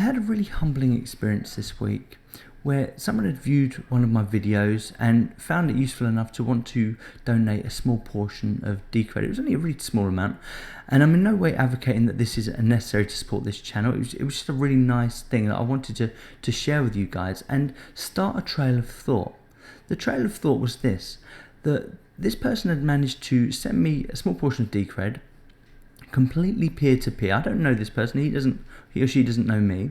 had a really humbling experience this week where someone had viewed one of my videos and found it useful enough to want to donate a small portion of Decred. It was only a really small amount, and I'm in no way advocating that this is necessary to support this channel. It was just a really nice thing that I wanted to share with you guys and start a trail of thought. The trail of thought was this: that this person had managed to send me a small portion of Decred, completely peer-to-peer. I don't know this person, he or she doesn't know me,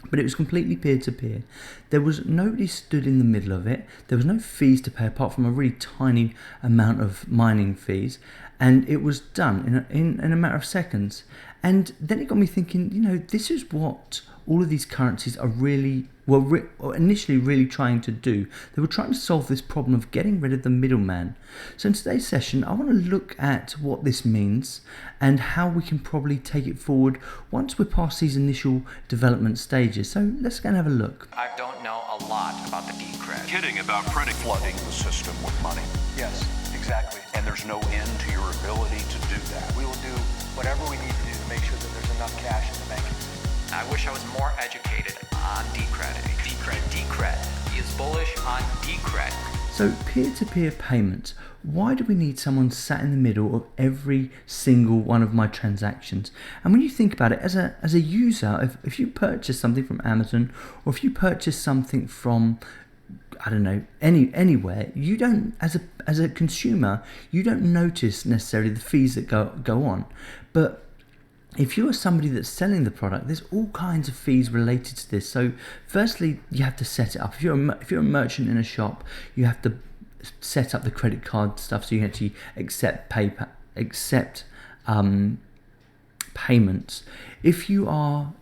but it was completely peer-to-peer. There was nobody stood in the middle of it. There was no fees to pay apart from a really tiny amount of mining fees, and it was done in a matter of seconds. And then it got me thinking, this is what all of these currencies are really, initially really trying to do. They were trying to solve this problem of getting rid of the middleman. So in today's session, I want to look at what this means and how we can probably take it forward once we're past these initial development stages. So let's go and have a look. I don't know a lot about the Decred. Kidding about printing, flooding the system with money. Yes, exactly. And there's no end to your ability to do that. We will do whatever we need to do to make sure that there's enough cash in the bank. I wish I was more educated on Decred. Decred. He is bullish on Decred. So peer-to-peer payments. Why do we need someone sat in the middle of every single one of my transactions? And when you think about it, as a user, if you purchase something from Amazon, or if you purchase something from, I don't know, anywhere, you don't, as a consumer, you don't notice necessarily the fees that go on. But if you are somebody that's selling the product, there's all kinds of fees related to this. So firstly, you have to set it up. If you're a merchant in a shop, you have to set up the credit card stuff so you can actually accept payments. If you are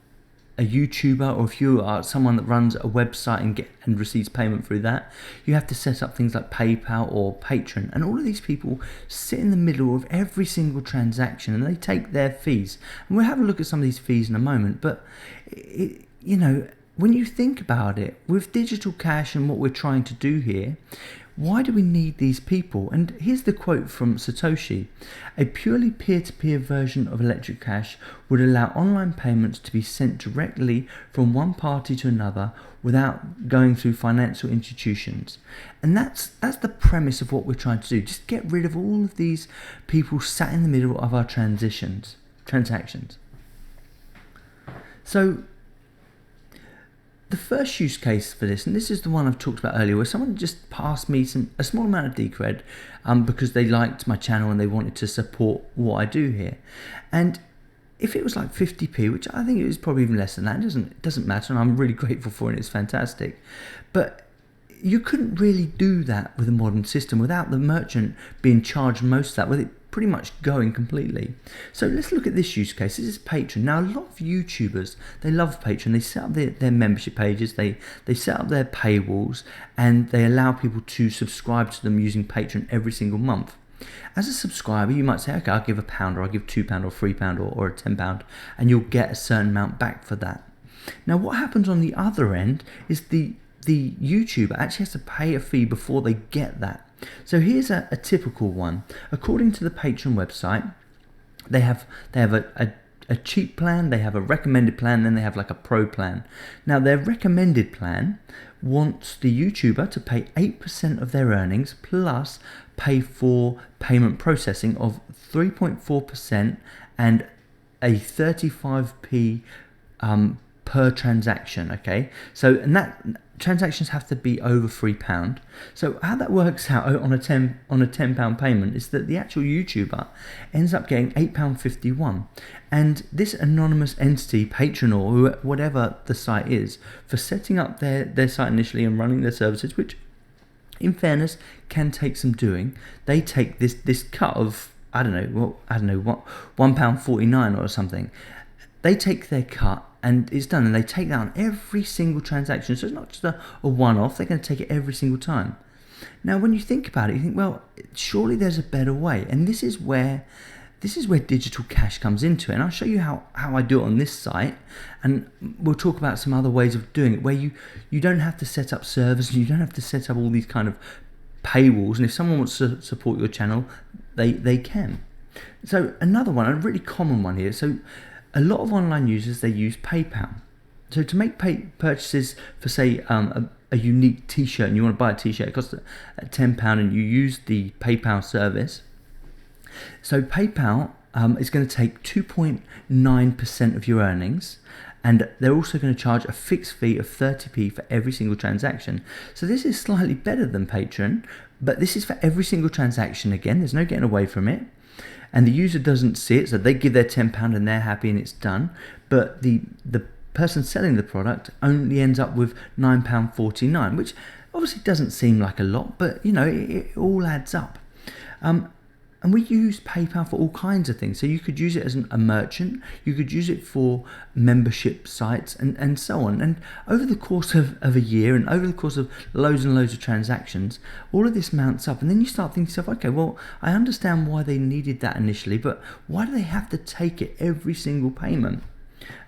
a YouTuber, or if you are someone that runs a website and receives payment through that, you have to set up things like PayPal or Patron. And all of these people sit in the middle of every single transaction and they take their fees. And we'll have a look at some of these fees in a moment. But when you think about it, with digital cash and what we're trying to do here, why do we need these people? And here's the quote from Satoshi: "A purely peer-to-peer version of electric cash would allow online payments to be sent directly from one party to another without going through financial institutions." And that's the premise of what we're trying to do. Just get rid of all of these people sat in the middle of our transactions. So the first use case for this, and this is the one I've talked about earlier, where someone just passed me a small amount of Decred because they liked my channel and they wanted to support what I do here. And if it was like 50p, which I think it was probably even less than that, it doesn't matter, and I'm really grateful for it, it's fantastic. But you couldn't really do that with a modern system without the merchant being charged most of that, with it pretty much going completely. So let's look at this use case. This is Patron. Now, a lot of YouTubers, they love Patron. They set up their membership pages, they set up their paywalls, and they allow people to subscribe to them using Patron every single month. As a subscriber, you might say, okay, I'll give £1, or I'll give £2 or £3 or £10, and you'll get a certain amount back for that. Now, what happens on the other end is the YouTuber actually has to pay a fee before they get that. So here's a typical one. According to the Patron website, they have a cheap plan, they have a recommended plan, then they have like a pro plan. Now, their recommended plan wants the YouTuber to pay 8% of their earnings plus pay for payment processing of 3.4% and a 35p per transaction. Okay, so and that transactions have to be over £3. So how that works out on a £10 payment is that the actual YouTuber ends up getting £8.51, and this anonymous entity, Patron or whatever the site is, for setting up their site initially and running their services, which in fairness can take some doing, they take this cut of £1.49 or something. They take their cut and it's done, and they take that on every single transaction. So it's not just a one-off, they're going to take it every single time. Now, when you think about it, you think, well, surely there's a better way. And this is where digital cash comes into it. And I'll show you how I do it on this site. And we'll talk about some other ways of doing it where you don't have to set up servers, and you don't have to set up all these kind of paywalls. And if someone wants to support your channel, they can. So another one, a really common one here. So a lot of online users, they use PayPal. So to make purchases for, say, a unique T-shirt, and you want to buy a T-shirt, it costs £10, and you use the PayPal service. So PayPal is going to take 2.9% of your earnings, and they're also going to charge a fixed fee of 30p for every single transaction. So this is slightly better than Patron, but this is for every single transaction. Again, there's no getting away from it. And the user doesn't see it, so they give their £10 and they're happy and it's done. But the person selling the product only ends up with £9.49, which obviously doesn't seem like a lot, but you know, it all adds up. And we use PayPal for all kinds of things. So you could use it as a merchant, you could use it for membership sites and so on. And over the course of a year and over the course of loads and loads of transactions, all of this mounts up. And then you start thinking to yourself, okay, well, I understand why they needed that initially, but why do they have to take it every single payment?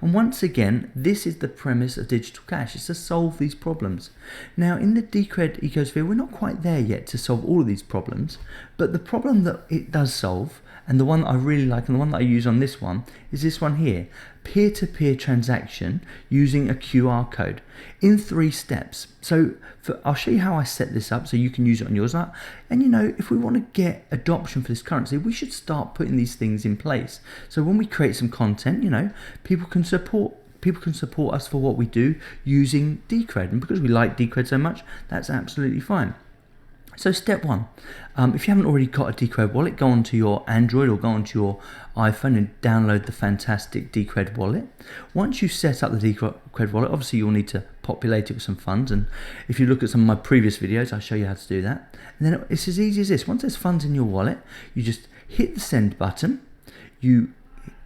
And once again, this is the premise of digital cash. It's to solve these problems. Now, in the Decred ecosphere, we're not quite there yet to solve all of these problems, but the problem that it does solve, and the one that I really like and the one that I use on this one, is this one here. Peer-to-peer transaction using a QR code in 3 steps. So I'll show you how I set this up so you can use it on yours. And you know, if we want to get adoption for this currency, we should start putting these things in place. So when we create some content, you know, people can support us for what we do using Decred. And because we like Decred so much, that's absolutely fine. So step 1, if you haven't already got a Decred wallet, go onto your Android or go onto your iPhone and download the fantastic Decred wallet. Once you set up the Decred wallet, obviously you'll need to populate it with some funds, and if you look at some of my previous videos, I'll show you how to do that. And then it's as easy as this. Once there's funds in your wallet, you just hit the send button, you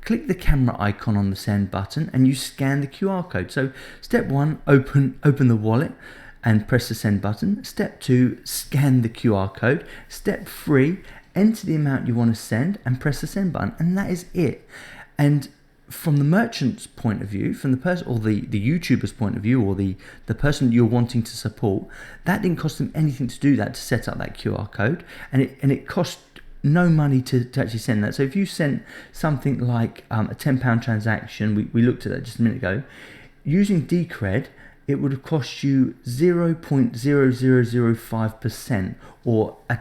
click the camera icon on the send button, and you scan the QR code. So step 1, open the wallet and press the send button. Step 2, scan the QR code. Step 3, enter the amount you want to send and press the send button, and that is it. And from the merchant's point of view, from the person or the YouTuber's point of view, or the person you're wanting to support, that didn't cost them anything to do that, to set up that QR code, and it cost no money to actually send that. So if you sent something like a £10 transaction, we looked at that just a minute ago, using Decred, it would have cost you 0.0005%, or a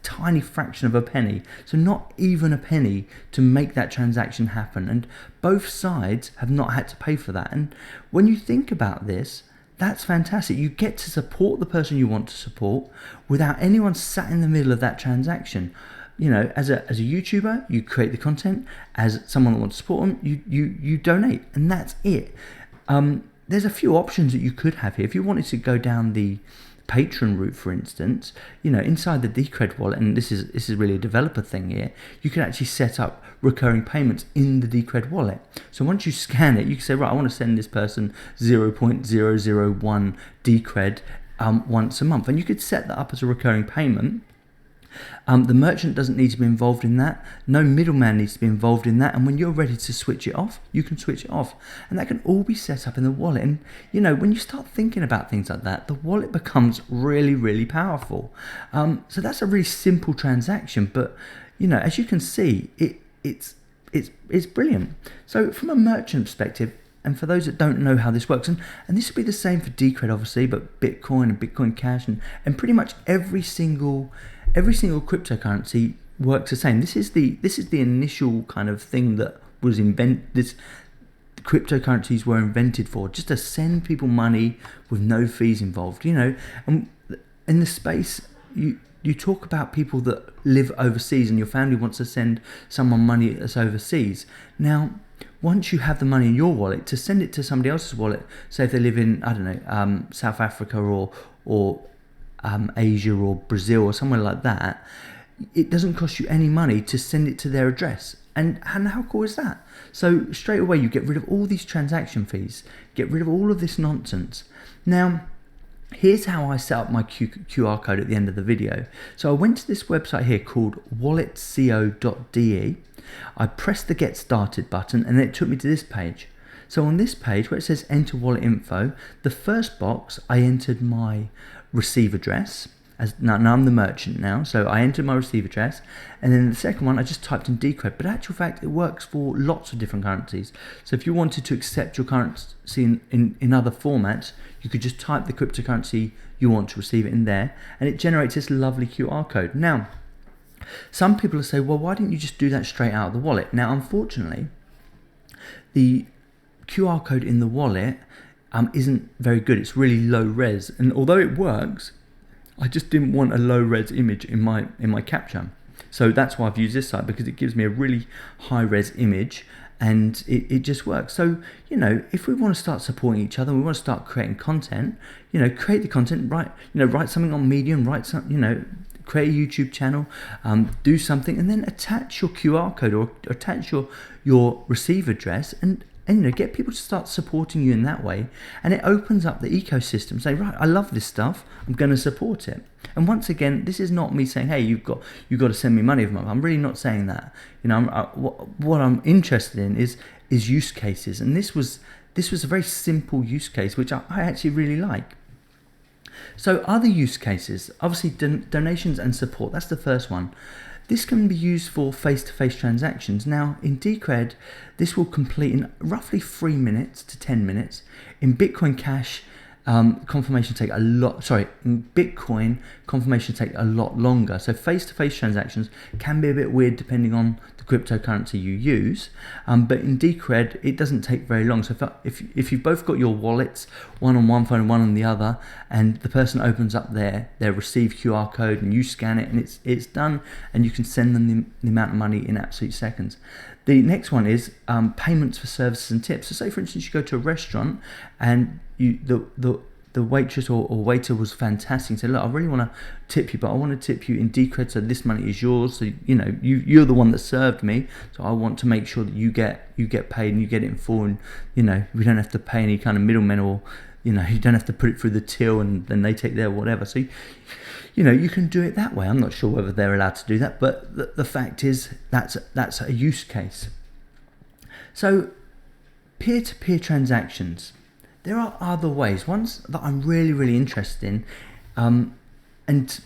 tiny fraction of a penny. So not even a penny to make that transaction happen. And both sides have not had to pay for that. And when you think about this, that's fantastic. You get to support the person you want to support without anyone sat in the middle of that transaction. You know, as a YouTuber, you create the content. As someone that wants to support them, you donate, and that's it. There's a few options that you could have here. If you wanted to go down the Patron route, for instance, you know, inside the Decred wallet, and this is really a developer thing here, you can actually set up recurring payments in the Decred wallet. So once you scan it, you can say, right, I want to send this person 0.001 Decred once a month, and you could set that up as a recurring payment. The merchant doesn't need to be involved in that. No middleman needs to be involved in that. And when you're ready to switch it off, you can switch it off. And that can all be set up in the wallet. And, you know, when you start thinking about things like that, the wallet becomes really, really powerful. So that's a really simple transaction. But, you know, as you can see, it's brilliant. So from a merchant perspective, and for those that don't know how this works, and this would be the same for Decred, obviously, but Bitcoin and Bitcoin Cash and pretty much every single cryptocurrency works the same. This is the initial kind of thing that was cryptocurrencies were invented for, just to send people money with no fees involved. You know, and in the space, you talk about people that live overseas and your family wants to send someone money that's overseas. Now, once you have the money in your wallet, to send it to somebody else's wallet, say if they live in, I don't know, South Africa or Asia or Brazil or somewhere like that, it doesn't cost you any money to send it to their address. And how cool is that? So straight away you get rid of all these transaction fees, get rid of all of this nonsense. Now, here's how I set up my QR code at the end of the video. So I went to this website here called walletco.de. I pressed the get started button and it took me to this page. So on this page where it says enter wallet info, the first box I entered my receive address, now I'm the merchant now, so I entered my receive address, and then the second one I just typed in Decred. But in actual fact, it works for lots of different currencies. So if you wanted to accept your currency in other formats, you could just type the cryptocurrency you want to receive it in there, and it generates this lovely QR code. Now, some people will say, well, why didn't you just do that straight out of the wallet? Now, unfortunately, the QR code in the wallet isn't very good. It's really low res, and although it works, I just didn't want a low res image in my capture. So that's why I've used this site, because it gives me a really high res image, and it just works. So, you know, if we want to start supporting each other, we want to start creating content, you know, create the content, write something on Medium, create a YouTube channel, do something, and then attach your QR code or attach your receive address, and you know, get people to start supporting you in that way. And it opens up the ecosystem. Say, right, I love this stuff, I'm going to support it. And once again, this is not me saying, hey, you've got to send me money every month. I'm really not saying that. You know, what I'm interested in is use cases, and this was a very simple use case which I actually really like. So other use cases, obviously donations and support, that's the first one. This can be used for face-to-face transactions. Now, in Decred, this will complete in roughly 3 minutes to 10 minutes. In Bitcoin Cash, confirmation take a lot. Sorry, in Bitcoin, confirmation take a lot longer. So face-to-face transactions can be a bit weird depending on the cryptocurrency you use. But in Decred, it doesn't take very long. So if you've both got your wallets, one on one phone and one on the other, and the person opens up their receive QR code and you scan it, and it's done, and you can send them the amount of money in absolute seconds. The next one is payments for services and tips. So say, for instance, you go to a restaurant and the waitress or waiter was fantastic and said, look, I really want to tip you, but I want to tip you in Decred, so this money is yours. So, you know, you're the one that served me, so I want to make sure that you get paid and you get it in full, and, you know, we don't have to pay any kind of middlemen, or, you know, you don't have to put it through the till and then they take their whatever. So, you know, you can do it that way. I'm not sure whether they're allowed to do that, but the fact is that's a use case. So peer-to-peer transactions. There are other ways, ones that I'm really, really interested in, and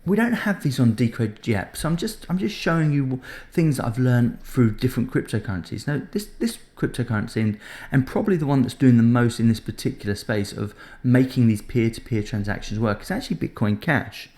we don't have these on Decred yet, so I'm just showing you things that I've learned through different cryptocurrencies. Now, this cryptocurrency, and probably the one that's doing the most in this particular space of making these peer-to-peer transactions work, is actually Bitcoin Cash.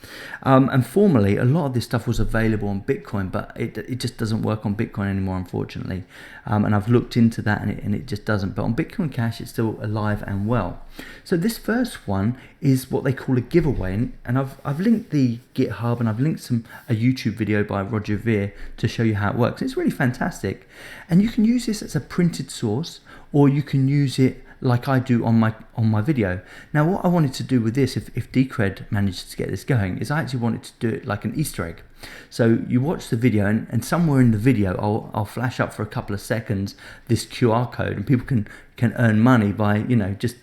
And formerly, a lot of this stuff was available on Bitcoin, but it just doesn't work on Bitcoin anymore, unfortunately. And I've looked into that, and it just doesn't. But on Bitcoin Cash, it's still alive and well. So this first one is what they call a giveaway, and I've linked the GitHub, and I've linked a YouTube video by Roger Ver to show you how it works. It's really fantastic, and you can use this as a printed source, or you can use it like I do on my video. Now, what I wanted to do with this, if Decred manages to get this going, is I actually wanted to do it like an Easter egg. So you watch the video, and somewhere in the video I'll flash up for a couple of seconds this QR code, and people can earn money by, you know, just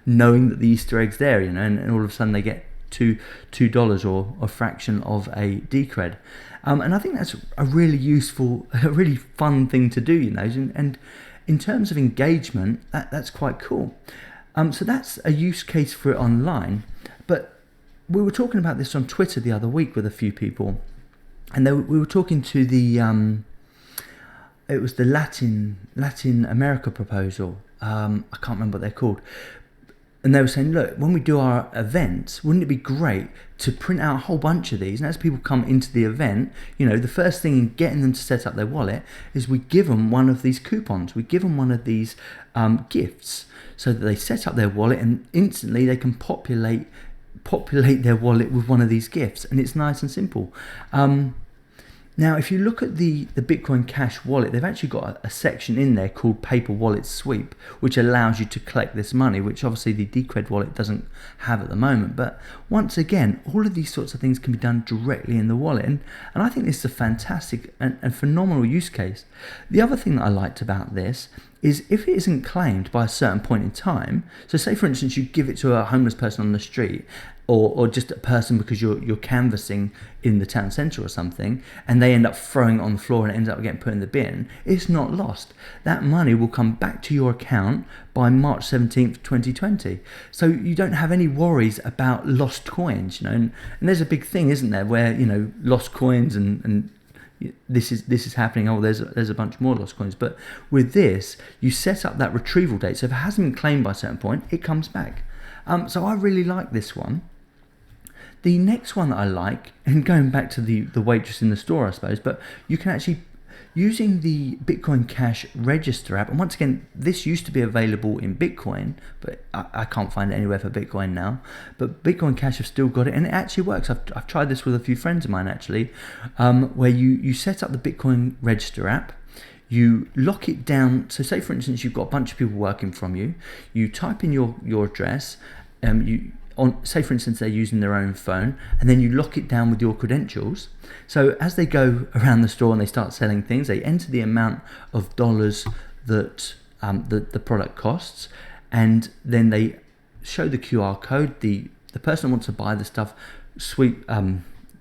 knowing that the Easter egg's there, you know, and all of a sudden they get $2 or a fraction of a Decred. And I think that's a really useful, a really fun thing to do, you know, and in terms of engagement, that's quite cool. So that's a use case for it online. But we were talking about this on Twitter the other week with a few people, and we were talking to it was the Latin America proposal. I can't remember what they're called. And they were saying, look, when we do our events, wouldn't it be great to print out a whole bunch of these? And as people come into the event, you know, the first thing in getting them to set up their wallet is we give them one of these coupons. We give them one of these gifts, so that they set up their wallet and instantly they can populate their wallet with one of these gifts. And it's nice and simple. Now, if you look at the Bitcoin Cash wallet, they've actually got a section in there called Paper Wallet Sweep, which allows you to collect this money, which obviously the Decred wallet doesn't have at the moment. But once again, all of these sorts of things can be done directly in the wallet. And I think this is a fantastic and phenomenal use case. The other thing that I liked about this is if it isn't claimed by a certain point in time, so say for instance you give it to a homeless person on the street, or just a person because you're canvassing in the town centre or something, and they end up throwing it on the floor and it ends up getting put in the bin, it's not lost. That money will come back to your account by March 17th, 2020. So you don't have any worries about lost coins, and there's a big thing, isn't there, where, lost coins and this is happening. Oh, there's a bunch more lost coins. But with this, you set up that retrieval date. So if it hasn't been claimed by a certain point, it comes back. So I really like this one. The next one that I like, and going back to the waitress in the store, I suppose, but you can actually, using the Bitcoin Cash Register app, and once again, this used to be available in Bitcoin, but I can't find it anywhere for Bitcoin now, but Bitcoin Cash have still got it, and it actually works. I've tried this with a few friends of mine, actually, where you set up the Bitcoin Register app, you lock it down. So say, for instance, you've got a bunch of people working from you, you type in your address, say for instance they're using their own phone, and then you lock it down with your credentials. So as they go around the store and they start selling things, they enter the amount of dollars that the product costs, and then they show the QR code. The person who wants to buy the stuff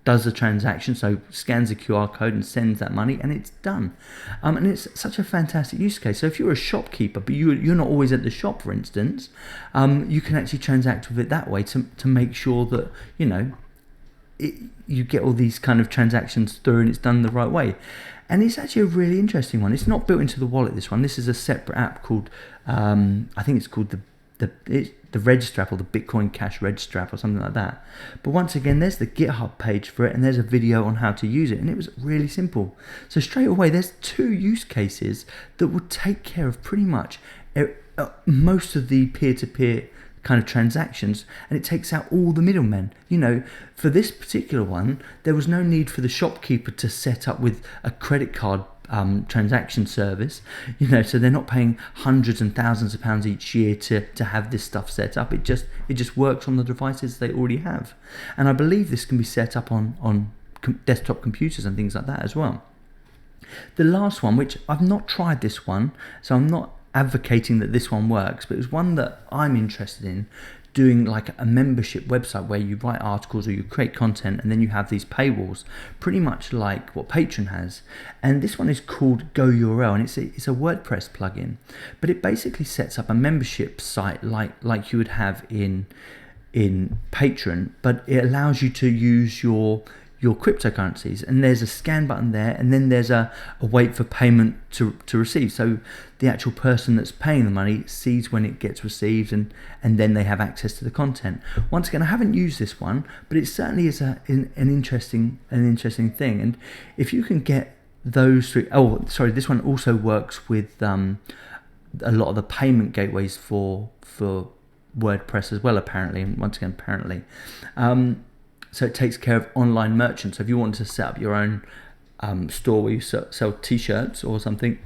does the transaction, so scans the QR code and sends that money, and it's done. And it's such a fantastic use case. So if you're a shopkeeper, but you're not always at the shop, for instance, you can actually transact with it that way to make sure that you get all these kind of transactions through and it's done the right way. And it's actually a really interesting one. It's not built into the wallet, this one. This is a separate app called, I think it's called the Register app, or the Bitcoin Cash Register app, or something like that. But once again, there's the GitHub page for it, and there's a video on how to use it, and it was really simple. So straight away, there's 2 use cases that will take care of pretty much most of the peer-to-peer kind of transactions, and it takes out all the middlemen. For this particular one, there was no need for the shopkeeper to set up with a credit card transaction service, so they're not paying hundreds and thousands of pounds each year to have this stuff set up. It just works on the devices they already have, and I believe this can be set up on desktop computers and things like that as well. The last one, which I've not tried this one, so I'm not advocating that this one works, but it was one that I'm interested in, doing like a membership website where you write articles or you create content, and then you have these paywalls, pretty much like what Patron has. And this one is called Go URL, and it's a WordPress plugin, but it basically sets up a membership site like you would have in Patron, but it allows you to use your cryptocurrencies, and there's a scan button there, and then there's a wait for payment to receive. So the actual person that's paying the money sees when it gets received, and then they have access to the content. Once again, I haven't used this one, but it certainly is an interesting thing. And if you can get those 3, this one also works with a lot of the payment gateways for WordPress as well, apparently. And once again, apparently. So it takes care of online merchants. So if you want to set up your own store where you sell t-shirts or something,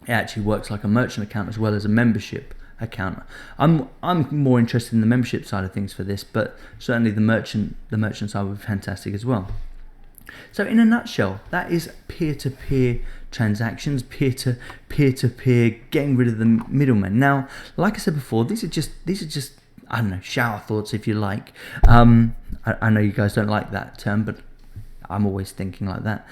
it actually works like a merchant account as well as a membership account. I'm more interested in the membership side of things for this, but certainly the merchant side would be fantastic as well. So in a nutshell, that is peer-to-peer transactions, peer-to-peer, getting rid of the middlemen. Now, like I said before, these are just I don't know, shower thoughts, if you like. I know you guys don't like that term, but I'm always thinking like that.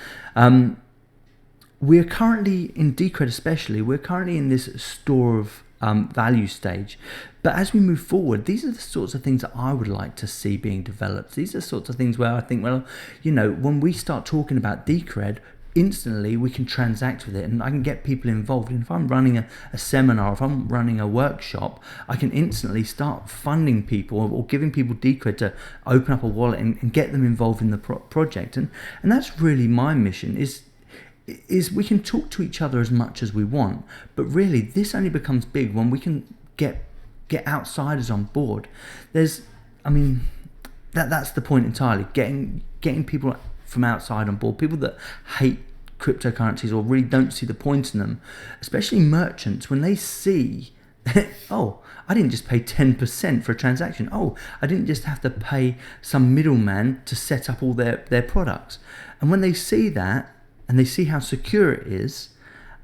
We're currently, in Decred especially, we're currently in this store of value stage. But as we move forward, these are the sorts of things that I would like to see being developed. These are the sorts of things where I think, when we start talking about Decred, instantly we can transact with it, and I can get people involved. And if I'm running a seminar, if I'm running a workshop, I can instantly start funding people or giving people Decred to open up a wallet and get them involved in the project. And that's really my mission, is we can talk to each other as much as we want, but really this only becomes big when we can get outsiders on board. That's the point entirely, getting people from outside on board, people that hate cryptocurrencies or really don't see the point in them, especially merchants, when they see oh, I didn't just pay 10% for a transaction, I didn't just have to pay some middleman to set up all their products. And when they see that and they see how secure it is,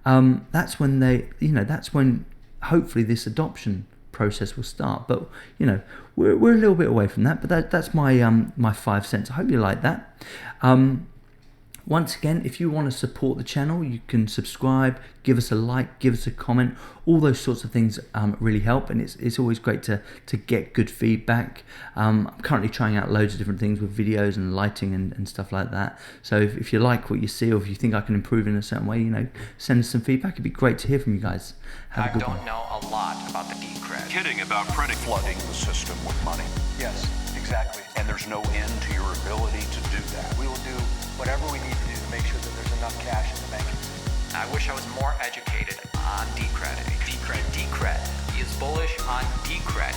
that's when hopefully this adoption process will start. But we're a little bit away from that. But that's my 5 cents. I hope you like that. Once again, if you want to support the channel, you can subscribe, give us a like, give us a comment. All those sorts of things really help, and it's always great to get good feedback. I'm currently trying out loads of different things with videos and lighting and stuff like that. So if you like what you see, or if you think I can improve in a certain way, send us some feedback. It'd be great to hear from you guys. Have a I good don't one. know a lot about the Decred. Kidding about flooding the system with money. Yes, exactly. And there's no end to your ability to do that. We will do whatever we need to do to make sure that there's enough cash in the bank. I wish I was more educated on Decred. Decred is bullish on Decred.